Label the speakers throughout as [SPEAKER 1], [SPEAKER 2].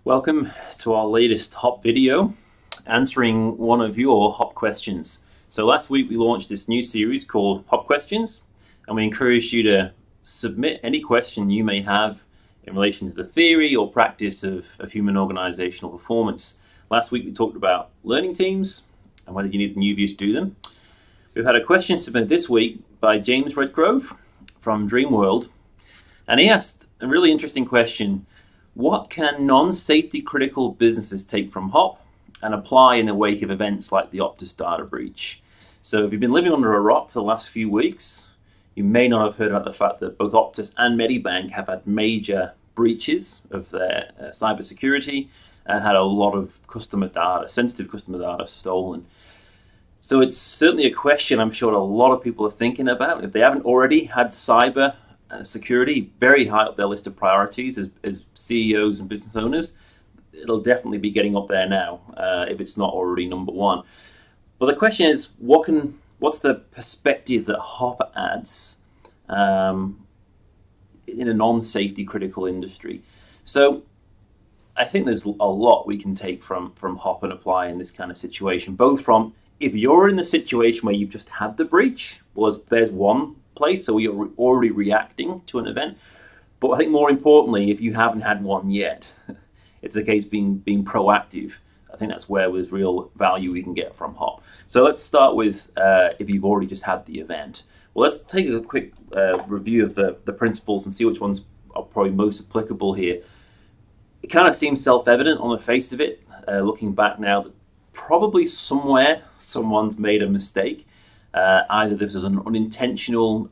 [SPEAKER 1] Welcome to our latest HOP video, answering one of your HOP questions. So last week we launched this new series called HOP Questions, and we encourage you to submit any question you may have in relation to the theory or practice of human organizational performance. Last week we talked about learning teams and whether you need new views to do them. We've had a question submitted this week by James Redgrove from Dreamworld, and he asked a really interesting question. What can non-safety critical businesses take from HOP and apply in the wake of events like the Optus data breach? So if you've been living under a rock for the last few weeks, you may not have heard about the fact that both Optus and Medibank have had major breaches of their cybersecurity and had a lot of customer data, sensitive customer data, stolen. So it's certainly a question I'm sure a lot of people are thinking about. If they haven't already had cyber security very high up their list of priorities as CEOs and business owners, it'll definitely be getting up there now if it's not already number one. But the question is, what's the perspective that HOP adds in a non-safety critical industry? So I think there's a lot we can take from HOP and apply in this kind of situation, both from if you're in the situation where you've just had the breach, well, there's one place, so you're already reacting to an event. But I think more importantly, if you haven't had one yet, it's a case being proactive. I think that's where there's real value we can get from HOP. So let's start with if you've already just had the event. Well, let's take a quick review of the principles and see which ones are probably most applicable here. It kind of seems self-evident on the face of it, looking back now, that probably somewhere someone's made a mistake. Either this was an unintentional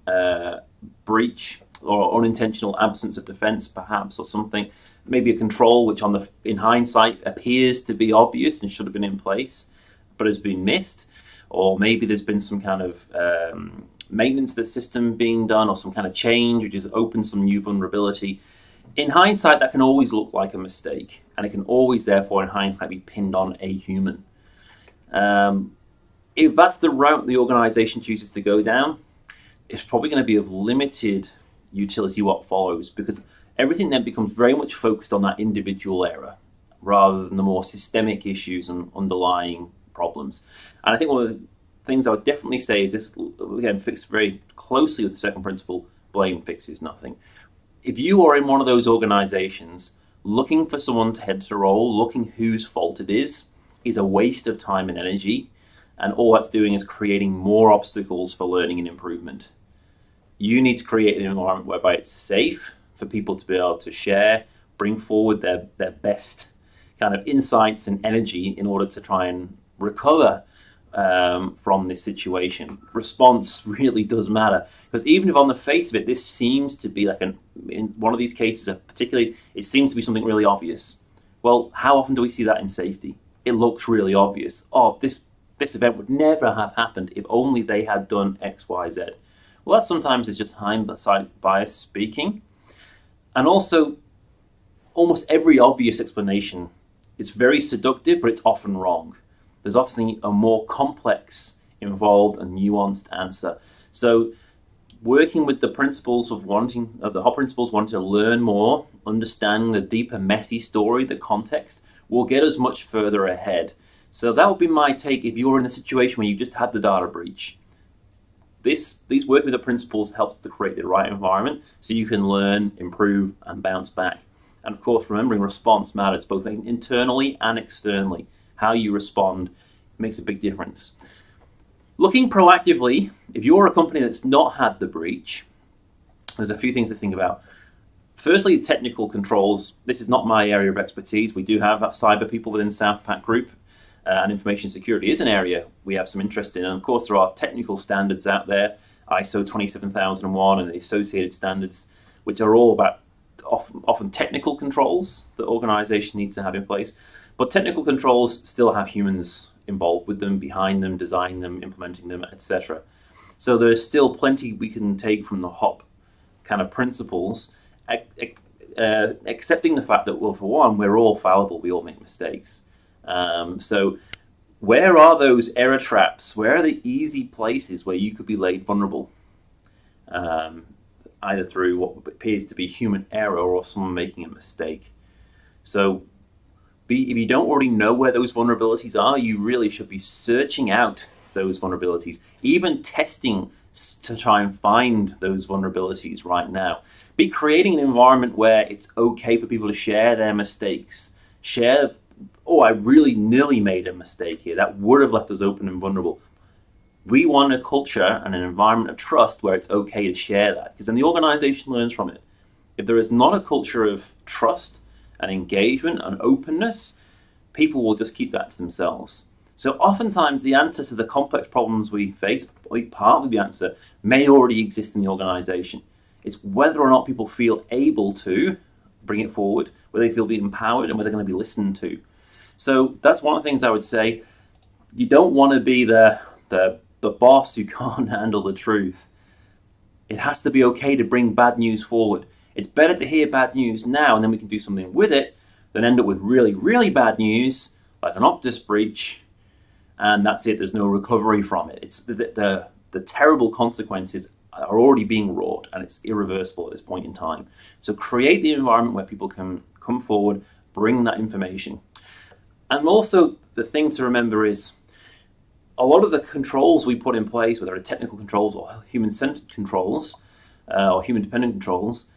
[SPEAKER 1] breach or unintentional absence of defense, perhaps, or something. Maybe a control which, in hindsight, appears to be obvious and should have been in place, but has been missed. Or maybe there's been some kind of maintenance of the system being done, or some kind of change which has opened some new vulnerability. In hindsight, that can always look like a mistake, and it can always, therefore, in hindsight, be pinned on a human. If that's the route the organization chooses to go down, it's probably going to be of limited utility what follows, because everything then becomes very much focused on that individual error rather than the more systemic issues and underlying problems. And I think one of the things I would definitely say is this, again, fits very closely with the second principle, blame fixes nothing. If you are in one of those organizations looking for someone to head the role, looking whose fault it is a waste of time and energy. And all that's doing is creating more obstacles for learning and improvement. You need to create an environment whereby it's safe for people to be able to share, bring forward their best kind of insights and energy in order to try and recover from this situation. Response really does matter, because even if on the face of it, this seems to be like in one of these cases, particularly, it seems to be something really obvious. Well, how often do we see that in safety? It looks really obvious. Oh, this event would never have happened if only they had done X, Y, Z. Well, that sometimes is just hindsight bias speaking. And also, almost every obvious explanation is very seductive, but it's often wrong. There's often a more complex, involved, and nuanced answer. So, working with the principles of the HOP principles, wanting to learn more, understand the deeper, messy story, the context, will get us much further ahead. So that would be my take if you're in a situation where you just had the data breach. These working with the principles helps to create the right environment so you can learn, improve, and bounce back. And of course, remembering response matters both internally and externally. How you respond makes a big difference. Looking proactively, if you're a company that's not had the breach, there's a few things to think about. Firstly, technical controls. This is not my area of expertise. We do have cyber people within Southpac Group. And information security is an area we have some interest in. And of course, there are technical standards out there, ISO 27001 and the associated standards, which are all about often technical controls that organizations need to have in place. But technical controls still have humans involved with them, behind them, designing them, implementing them, etc. So there's still plenty we can take from the HOP kind of principles, accepting the fact that, well, for one, we're all fallible, we all make mistakes. So where are those error traps? Where are the easy places where you could be laid vulnerable? Either through what appears to be human error or someone making a mistake. So If you don't already know where those vulnerabilities are, you really should be searching out those vulnerabilities, even testing to try and find those vulnerabilities right now. Be creating an environment where it's okay for people to share their mistakes. Share, oh, I really nearly made a mistake here. That would have left us open and vulnerable. We want a culture and an environment of trust where it's okay to share that, because then the organization learns from it. If there is not a culture of trust and engagement and openness, people will just keep that to themselves. So oftentimes the answer to the complex problems we face, or part of the answer, may already exist in the organization. It's whether or not people feel able to bring it forward, whether they feel being empowered, and whether they're going to be listened to. So that's one of the things I would say. You don't want to be the boss who can't handle the truth. It has to be okay to bring bad news forward. It's better to hear bad news now and then we can do something with it than end up with really, really bad news, like an Optus breach, and that's it, there's no recovery from it. It's the terrible consequences are already being wrought and it's irreversible at this point in time. So create the environment where people can come forward, bring that information. And also the thing to remember is a lot of the controls we put in place, whether they're technical controls or human-centered controls or human-dependent controls,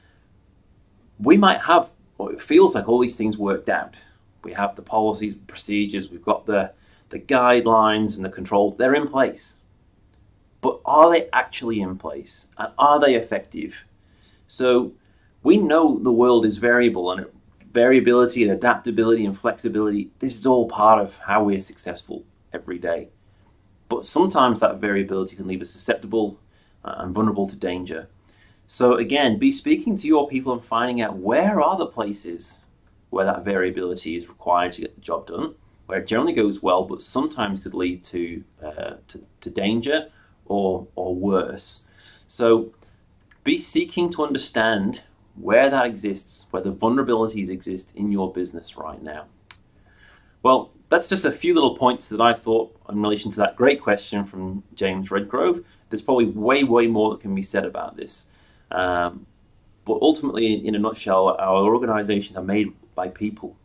[SPEAKER 1] we might have, or it feels like all these things worked out. We have the policies, procedures, we've got the guidelines and the controls, they're in place. But are they actually in place? And are they effective? So we know the world is variable, and variability and adaptability and flexibility, this is all part of how we're successful every day. But sometimes that variability can leave us susceptible and vulnerable to danger. So again, be speaking to your people and finding out where are the places where that variability is required to get the job done, where it generally goes well, but sometimes could lead to danger or worse. So be seeking to understand where that exists, where the vulnerabilities exist in your business right now. Well, that's just a few little points that I thought in relation to that great question from James Redgrove. There's probably way, way more that can be said about this. But ultimately, in a nutshell, our organizations are made by people.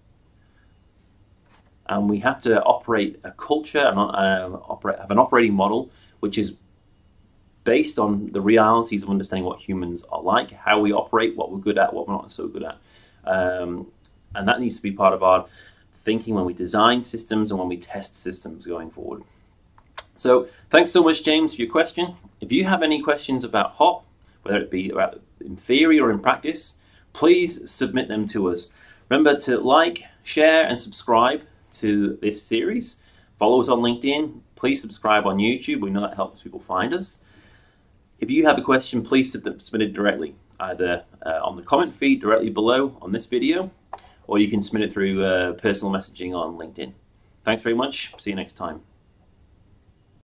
[SPEAKER 1] And we have to operate a culture and have an operating model which is based on the realities of understanding what humans are like, how we operate, what we're good at, what we're not so good at. And that needs to be part of our thinking when we design systems and when we test systems going forward. So thanks so much, James, for your question. If you have any questions about HOP, whether it be about in theory or in practice, please submit them to us. Remember to like, share, and subscribe to this series. Follow us on LinkedIn. Please subscribe on YouTube. We know that helps people find us. If you have a question, please submit it directly, either on the comment feed directly below on this video, or you can submit it through personal messaging on LinkedIn. Thanks very much. See you next time.